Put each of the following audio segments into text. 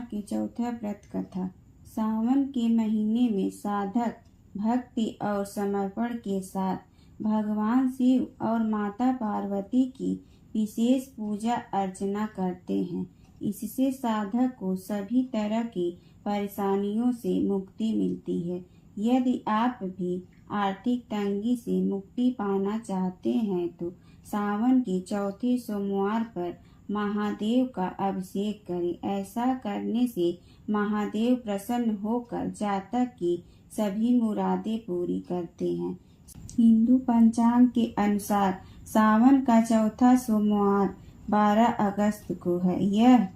के चौथा व्रत कथा। सावन के महीने में साधक भक्ति और समर्पण के साथ भगवान शिव और माता पार्वती की विशेष पूजा अर्चना करते हैं। इससे साधक को सभी तरह की परेशानियों से मुक्ति मिलती है। यदि आप भी आर्थिक तंगी से मुक्ति पाना चाहते हैं तो सावन के चौथे सोमवार पर महादेव का अभिषेक करें। ऐसा करने से महादेव प्रसन्न होकर जातक की सभी मुरादें पूरी करते हैं। हिंदू पंचांग के अनुसार सावन का चौथा सोमवार 12 अगस्त को है। यह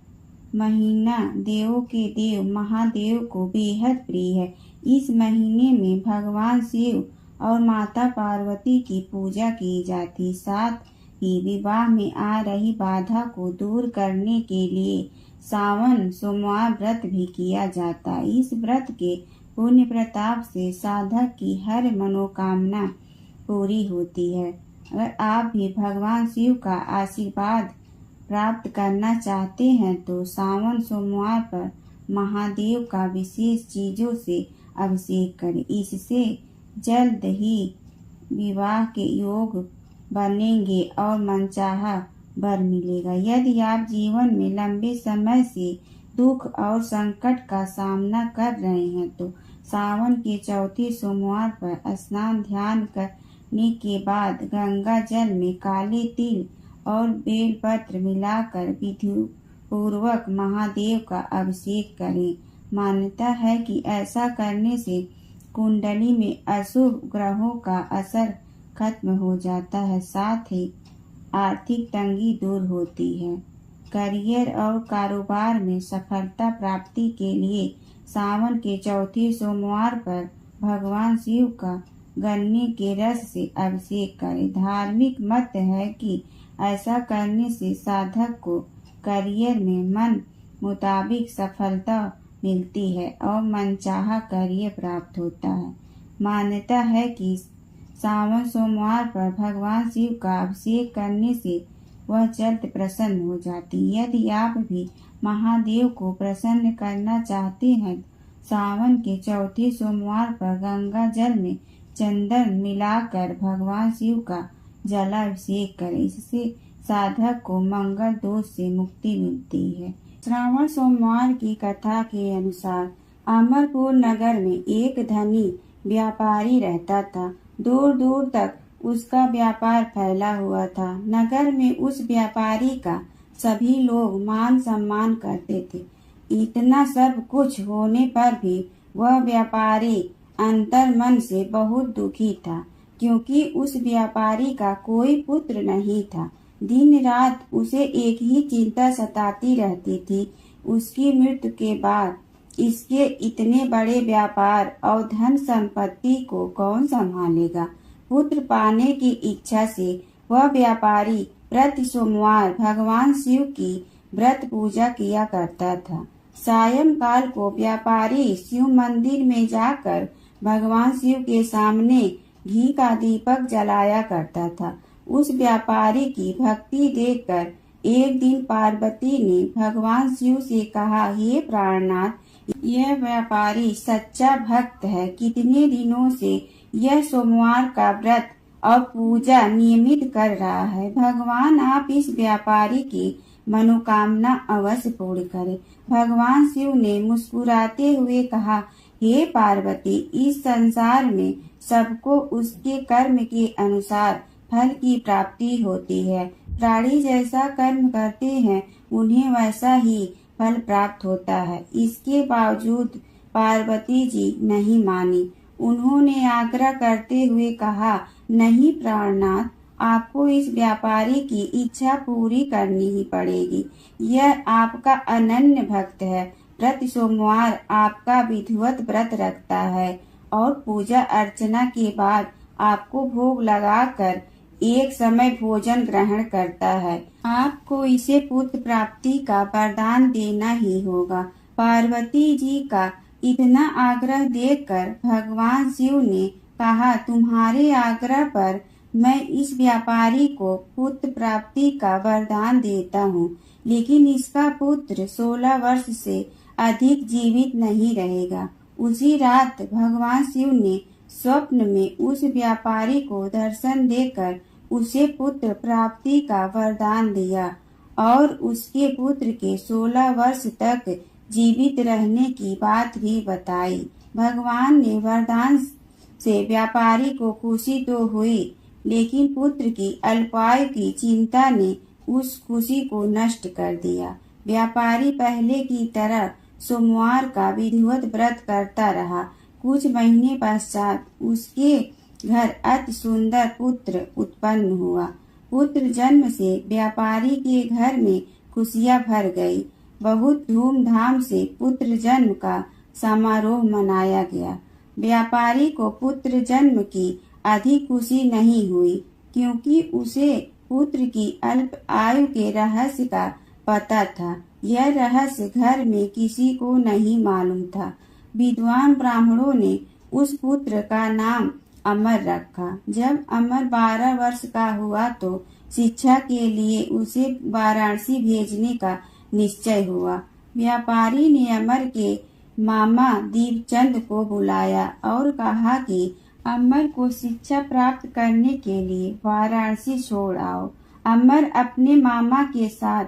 महीना देवों के देव महादेव को बेहद प्रिय है। इस महीने में भगवान शिव और माता पार्वती की पूजा की जाती। साथ ही विवाह में आ रही बाधा को दूर करने के लिए सावन सोमवार व्रत भी किया जाता है। इस व्रत के पुण्य प्रताप से साधक की हर मनोकामना पूरी होती है। अगर आप भी भगवान शिव का आशीर्वाद प्राप्त करना चाहते हैं तो सावन सोमवार पर महादेव का विशेष चीजों से अभिषेक करें। इससे जल्द ही विवाह के योग बनेंगे और मनचाहा वर मिलेगा। यदि आप जीवन में लंबे समय से दुख और संकट का सामना कर रहे हैं तो सावन के चौथे सोमवार पर स्नान ध्यान करने के बाद गंगा जल में काले तिल और बेलपत्र मिलाकर विधि पूर्वक महादेव का अभिषेक करें। मान्यता है कि ऐसा करने से कुंडली में अशुभ ग्रहों का असर खत्म हो जाता है, साथ ही आर्थिक तंगी दूर होती है। करियर और कारोबार में सफलता प्राप्ति के लिए सावन के चौथे सोमवार पर भगवान शिव का गन्ने के रस से अभिषेक करें। धार्मिक मत है कि ऐसा करने से साधक को करियर में मन मुताबिक सफलता मिलती है और मनचाहा करियर प्राप्त होता है। मान्यता है कि सावन सोमवार पर भगवान शिव का अभिषेक करने से वह जल्द प्रसन्न हो जाती। यदि आप भी महादेव को प्रसन्न करना चाहते हैं सावन के चौथे सोमवार पर गंगा जल में चंदन मिलाकर भगवान शिव का जलाभिषेक करें। इससे साधक को मंगल दोष से मुक्ति मिलती है। श्रावण सोमवार की कथा के अनुसार अमरपुर नगर में एक धनी व्यापारी रहता था। दूर दूर तक उसका व्यापार फैला हुआ था। नगर में उस व्यापारी का सभी लोग मान सम्मान करते थे। इतना सब कुछ होने पर भी वह व्यापारी अंतर मन से बहुत दुखी था, क्योंकि उस व्यापारी का कोई पुत्र नहीं था। दिन रात उसे एक ही चिंता सताती रहती थी, उसकी मृत्यु के बाद इसके इतने बड़े व्यापार और धन संपत्ति को कौन संभालेगा। पुत्र पाने की इच्छा से वह व्यापारी प्रति सोमवार भगवान शिव की व्रत पूजा किया करता था। सायंकाल को व्यापारी शिव मंदिर में जाकर भगवान शिव के सामने घी का दीपक जलाया करता था। उस व्यापारी की भक्ति देखकर एक दिन पार्वती ने भगवान शिव से कहा, हे प्राणनाथ, यह व्यापारी सच्चा भक्त है। कितने दिनों से यह सोमवार का व्रत और पूजा नियमित कर रहा है। भगवान आप इस व्यापारी की मनोकामना अवश्य पूर्ण करें। भगवान शिव ने मुस्कुराते हुए कहा, हे पार्वती, इस संसार में सबको उसके कर्म के अनुसार फल की प्राप्ति होती है। प्राणी जैसा कर्म करते हैं उन्हें वैसा ही फल प्राप्त होता है। इसके बावजूद पार्वती जी नहीं मानी। उन्होंने आग्रह करते हुए कहा, नहीं प्राणनाथ, आपको इस व्यापारी की इच्छा पूरी करनी ही पड़ेगी। यह आपका अनन्य भक्त है। प्रति सोमवार आपका विधिवत व्रत रखता है और पूजा अर्चना के बाद आपको भोग लगाकर एक समय भोजन ग्रहण करता है। आपको इसे पुत्र प्राप्ति का वरदान देना ही होगा। पार्वती जी का इतना आग्रह देखकर भगवान शिव ने कहा, तुम्हारे आग्रह पर मैं इस व्यापारी को पुत्र प्राप्ति का वरदान देता हूँ, लेकिन इसका पुत्र 16 वर्ष से अधिक जीवित नहीं रहेगा। उसी रात भगवान शिव ने स्वप्न में उस व्यापारी को दर्शन देकर उसे पुत्र प्राप्ति का वरदान दिया और उसके पुत्र के 16 वर्ष तक जीवित रहने की बात भी बताई। भगवान ने वरदान से व्यापारी को खुशी तो हुई, लेकिन पुत्र की अल्पायु की चिंता ने उस खुशी को नष्ट कर दिया। व्यापारी पहले की तरह सोमवार का विधिवत व्रत करता रहा। कुछ महीने पश्चात उसके घर अति सुंदर पुत्र उत्पन्न हुआ। पुत्र जन्म से व्यापारी के घर में खुशियां भर गई। बहुत धूमधाम से पुत्र जन्म का समारोह मनाया गया। व्यापारी को पुत्र जन्म की अधिक खुशी नहीं हुई, क्योंकि उसे पुत्र की अल्प आयु के रहस्य का पता था। यह रहस्य घर में किसी को नहीं मालूम था। विद्वान ब्राह्मणों ने उस पुत्र का नाम अमर रखा। जब अमर 12 वर्ष का हुआ तो शिक्षा के लिए उसे वाराणसी भेजने का निश्चय हुआ। व्यापारी ने अमर के मामा दीपचंद को बुलाया और कहा कि अमर को शिक्षा प्राप्त करने के लिए वाराणसी छोड़ आओ। अमर अपने मामा के साथ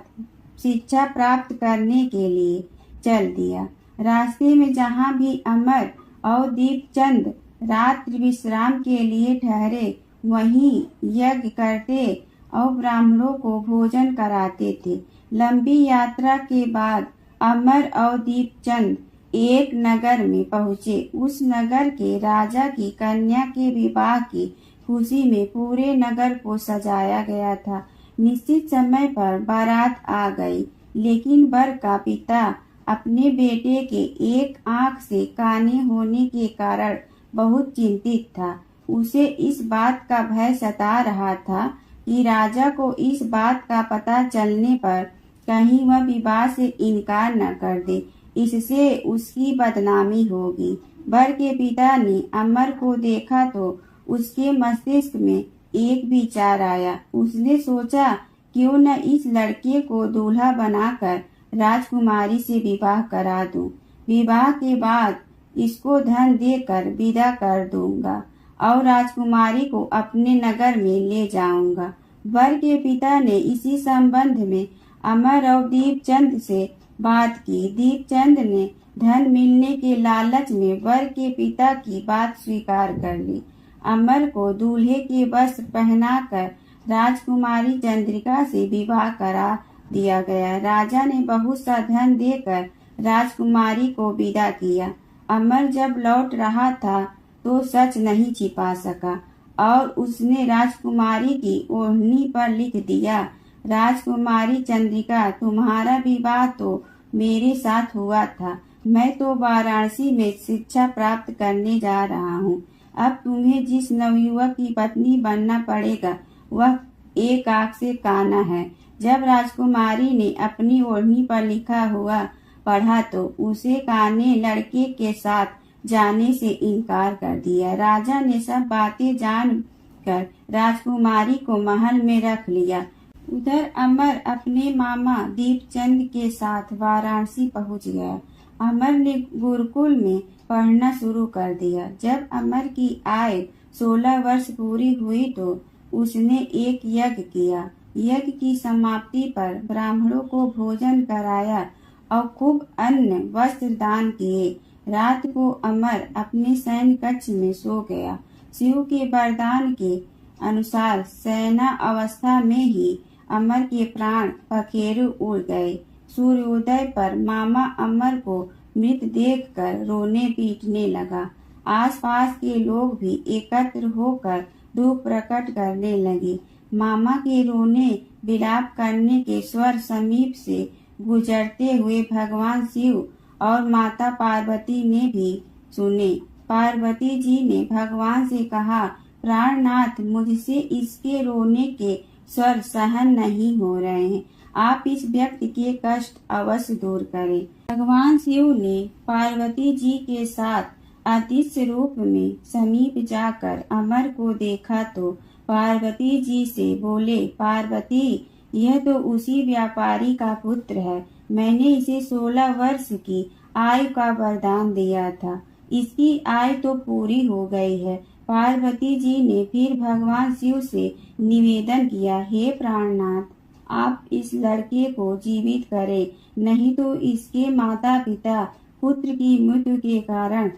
शिक्षा प्राप्त करने के लिए चल दिया। रास्ते में जहाँ भी अमर और दीपचंद रात्रि विश्राम के लिए ठहरे, वहीं यज्ञ करते और ब्राह्मणों को भोजन कराते थे। लंबी यात्रा के बाद अमर और दीपचंद एक नगर में पहुँचे। उस नगर के राजा की कन्या के विवाह की खुशी में पूरे नगर को सजाया गया था। निश्चित समय पर बारात आ गई, लेकिन वर का पिता अपने बेटे के एक आंख से काने होने के कारण बहुत चिंतित था। उसे इस बात का भय सता रहा था कि राजा को इस बात का पता चलने पर कहीं वह विवाह से इनकार न कर दे, इससे उसकी बदनामी होगी। वर के पिता ने अमर को देखा तो उसके मस्तिष्क में एक विचार आया। उसने सोचा, क्यों न इस लड़के को दूल्हा बनाकर राजकुमारी से विवाह करा दूं। विवाह के बाद इसको धन देकर विदा कर दूंगा और राजकुमारी को अपने नगर में ले जाऊंगा। वर के पिता ने इसी संबंध में अमर और दीपचंद से बात की। दीपचंद ने धन मिलने के लालच में वर के पिता की बात स्वीकार कर ली। अमर को दूल्हे के वस्त्र पहनाकर राजकुमारी चंद्रिका से विवाह करा दिया गया। राजा ने बहुत सा धन देकर राजकुमारी को विदा किया। अमर जब लौट रहा था तो सच नहीं छिपा सका और उसने राजकुमारी की ओढ़नी पर लिख दिया, राजकुमारी चंद्रिका, तुम्हारा विवाह तो मेरे साथ हुआ था। मैं तो वाराणसी में शिक्षा प्राप्त करने जा रहा हूँ। अब तुम्हें जिस नवयुवक की पत्नी बनना पड़ेगा वह एक आंख से काना है। जब राजकुमारी ने अपनी ओढ़नी पर लिखा हुआ पढ़ा तो उसे काने लड़के के साथ जाने से इनकार कर दिया। राजा ने सब बातें जानकर राजकुमारी को महल में रख लिया। उधर अमर अपने मामा दीपचंद के साथ वाराणसी पहुंच गया। अमर ने गुरुकुल में पढ़ना शुरू कर दिया। जब अमर की आयु 16 वर्ष पूरी हुई तो उसने एक यज्ञ किया। यज्ञ की समाप्ति पर ब्राह्मणों को भोजन कराया और खूब अन्न वस्त्र दान किए। रात को अमर अपने शयन कक्ष में सो गया। शिव के वरदान के अनुसार शयना अवस्था में ही अमर के प्राण पखेरु उड़ गए। सूर्योदय पर मामा अमर को मृत देखकर रोने पीटने लगा। आसपास के लोग भी एकत्र होकर दुख प्रकट करने लगे। मामा के रोने विलाप करने के स्वर समीप से गुजरते हुए भगवान शिव और माता पार्वती ने भी सुने। पार्वती जी ने भगवान से कहा, प्राणनाथ, मुझसे इसके रोने के स्वर सहन नहीं हो रहे हैं। आप इस व्यक्ति के कष्ट अवश्य दूर करें। भगवान शिव ने पार्वती जी के साथ अदृश्य रूप में समीप जाकर अमर को देखा तो पार्वती जी से बोले, पार्वती, यह तो उसी व्यापारी का पुत्र है। मैंने इसे 16 वर्ष की आयु का वरदान दिया था। इसकी आयु तो पूरी हो गई है। पार्वती जी ने फिर भगवान शिव से निवेदन किया, हे प्राणनाथ, आप इस लड़के को जीवित करें, नहीं तो इसके माता पिता पुत्र की मृत्यु के कारण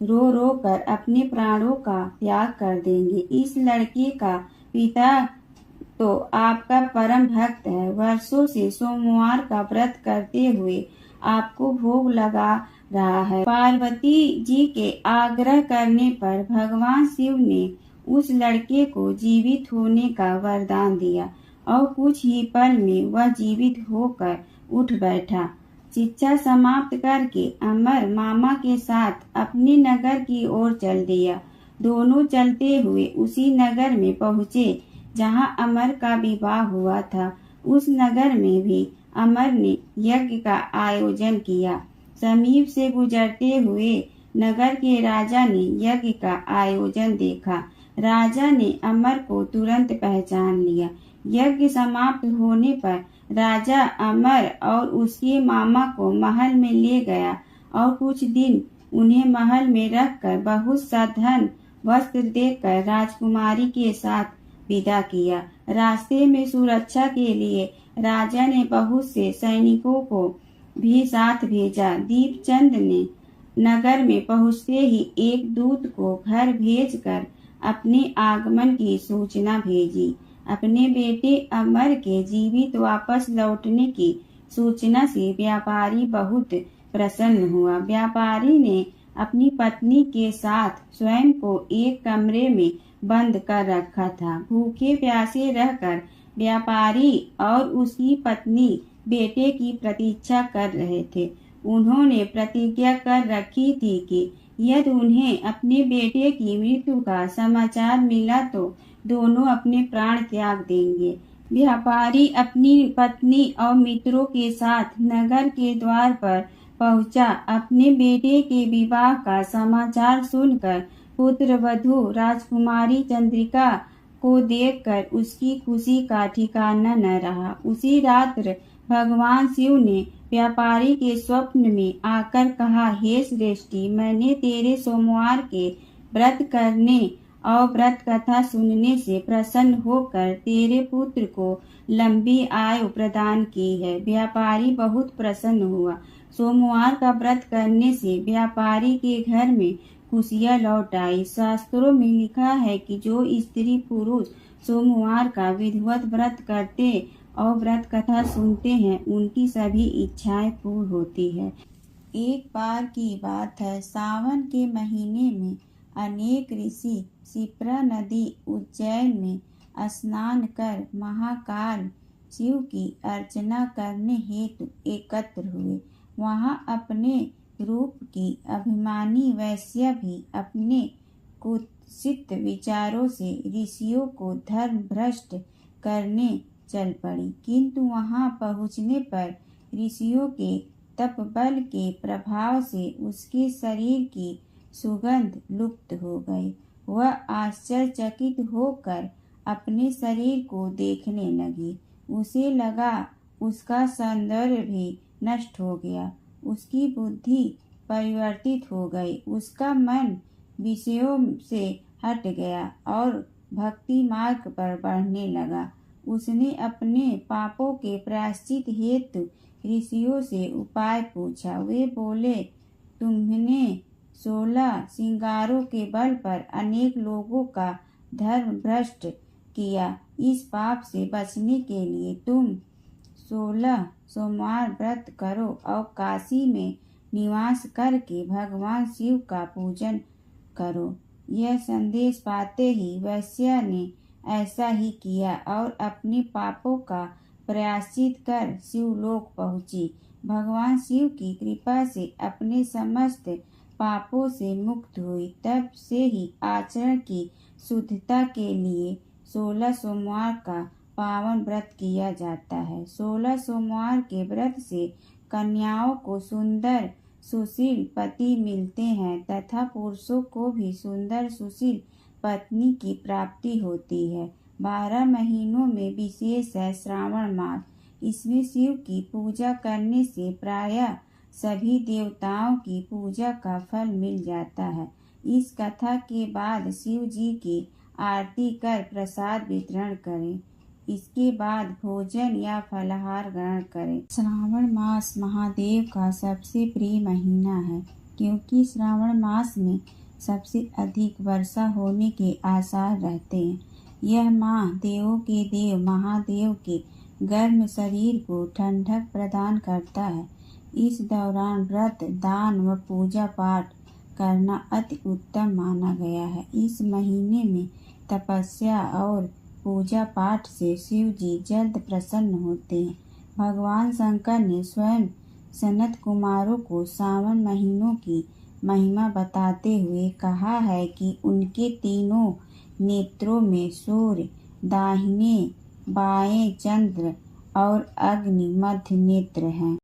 रो रो कर अपने प्राणों का त्याग कर देंगे। इस लड़के का पिता तो आपका परम भक्त है, वर्षों से सोमवार का व्रत करते हुए आपको भोग लगा रहा है। पार्वती जी के आग्रह करने पर भगवान शिव ने उस लड़के को जीवित होने का वरदान दिया और कुछ ही पल में वह जीवित होकर उठ बैठा। शिक्षा समाप्त करके अमर मामा के साथ अपने नगर की ओर चल दिया। दोनों चलते हुए उसी नगर में पहुँचे जहाँ अमर का विवाह हुआ था। उस नगर में भी अमर ने यज्ञ का आयोजन किया। समीप से गुजरते हुए नगर के राजा ने यज्ञ का आयोजन देखा। राजा ने अमर को तुरंत पहचान लिया। यज्ञ समाप्त होने पर राजा अमर और उसके मामा को महल में ले गया और कुछ दिन उन्हें महल में रखकर बहुत सा धन वस्त्र देकर राजकुमारी के साथ विदा किया। रास्ते में सुरक्षा के लिए राजा ने बहुत से सैनिकों को भी साथ भेजा। दीपचंद ने नगर में पहुंचते ही एक दूत को घर भेजकर अपने आगमन की सूचना भेजी। अपने बेटे अमर के जीवित वापस लौटने की सूचना से व्यापारी बहुत प्रसन्न हुआ। व्यापारी ने अपनी पत्नी के साथ स्वयं को एक कमरे में बंद कर रखा था। भूखे प्यासे रहकर व्यापारी और उसकी पत्नी बेटे की प्रतीक्षा कर रहे थे। उन्होंने प्रतिज्ञा कर रखी थी कि यदि उन्हें अपने बेटे की मृत्यु का समाचार मिला तो दोनों अपने प्राण त्याग देंगे। व्यापारी अपनी पत्नी और मित्रों के साथ नगर के द्वार पर पहुंचा। अपने बेटे के विवाह का समाचार सुनकर पुत्र वधू राजकुमारी चंद्रिका को देखकर उसकी खुशी का ठिकाना न रहा। उसी रात्र भगवान शिव ने व्यापारी के स्वप्न में आकर कहा, हे श्रेष्ठी, मैंने तेरे सोमवार के व्रत करने और व्रत कथा सुनने से प्रसन्न होकर तेरे पुत्र को लंबी आयु प्रदान की है। व्यापारी बहुत प्रसन्न हुआ। सोमवार का व्रत करने से व्यापारी के घर में खुशियाँ लौट आई। शास्त्रों में लिखा है कि जो स्त्री पुरुष सोमवार का विधिवत व्रत करते और व्रत कथा सुनते हैं उनकी सभी इच्छाएं पूर्ण होती है। एक बार की बात है, सावन के महीने में अनेक ऋषि शिप्रा नदी उज्जैन में स्नान कर महाकाल शिव की अर्चना करने हेतु एकत्र हुए। वहां अपने रूप की अभिमानी वैश्या भी अपने कुत्सित विचारों से ऋषियों को धर्म भ्रष्ट करने चल पड़ी। किंतु वहां पहुंचने पर ऋषियों के तप बल के प्रभाव से उसके शरीर की सुगंध लुप्त हो गई। वह आश्चर्यचकित होकर अपने शरीर को देखने लगी। उसे लगा उसका सौंदर्य भी नष्ट हो गया। उसकी बुद्धि परिवर्तित हो गई। उसका मन विषयों से हट गया और भक्ति मार्ग पर बढ़ने लगा। उसने अपने पापों के प्रायश्चित हेतु ऋषियों से उपाय पूछा। वे बोले, तुमने 16 श्रृंगारों के बल पर अनेक लोगों का धर्म भ्रष्ट किया। इस पाप से बचने के लिए तुम 16 सोमवार व्रत करो और काशी में निवास करके भगवान शिव का पूजन करो। यह संदेश पाते ही वैश्या ने ऐसा ही किया और अपने पापों का प्रायश्चित कर शिवलोक पहुंची। भगवान शिव की कृपा से अपने समस्त पापों से मुक्त हुई। तब से ही आचरण की शुद्धता के लिए 16 सोमवार का पावन व्रत किया जाता है। 16 सोमवार के व्रत से कन्याओं को सुंदर सुशील पति मिलते हैं तथा पुरुषों को भी सुंदर सुशील पत्नी की प्राप्ति होती है। 12 महीनों में विशेष है श्रावण मास। इसमें शिव की पूजा करने से प्रायः सभी देवताओं की पूजा का फल मिल जाता है। इस कथा के बाद शिव जी की आरती कर प्रसाद वितरण करें। इसके बाद भोजन या फलाहार ग्रहण करें। श्रावण मास महादेव का सबसे प्रिय महीना है, क्योंकि श्रावण मास में सबसे अधिक वर्षा होने के आसार रहते हैं। यह माह देवों के देव महादेव के गर्म शरीर को ठंडक प्रदान करता है। इस दौरान व्रत, दान व पूजा पाठ करना अति उत्तम माना गया है। इस महीने में तपस्या और पूजा पाठ से शिव जी जल्द प्रसन्न होते हैं। भगवान शंकर ने स्वयं सनत कुमारों को सावन महीनों की महिमा बताते हुए कहा है कि उनके तीनों नेत्रों में सूर्य, दाहिने बाएं चंद्र और अग्नि मध्य नेत्र हैं।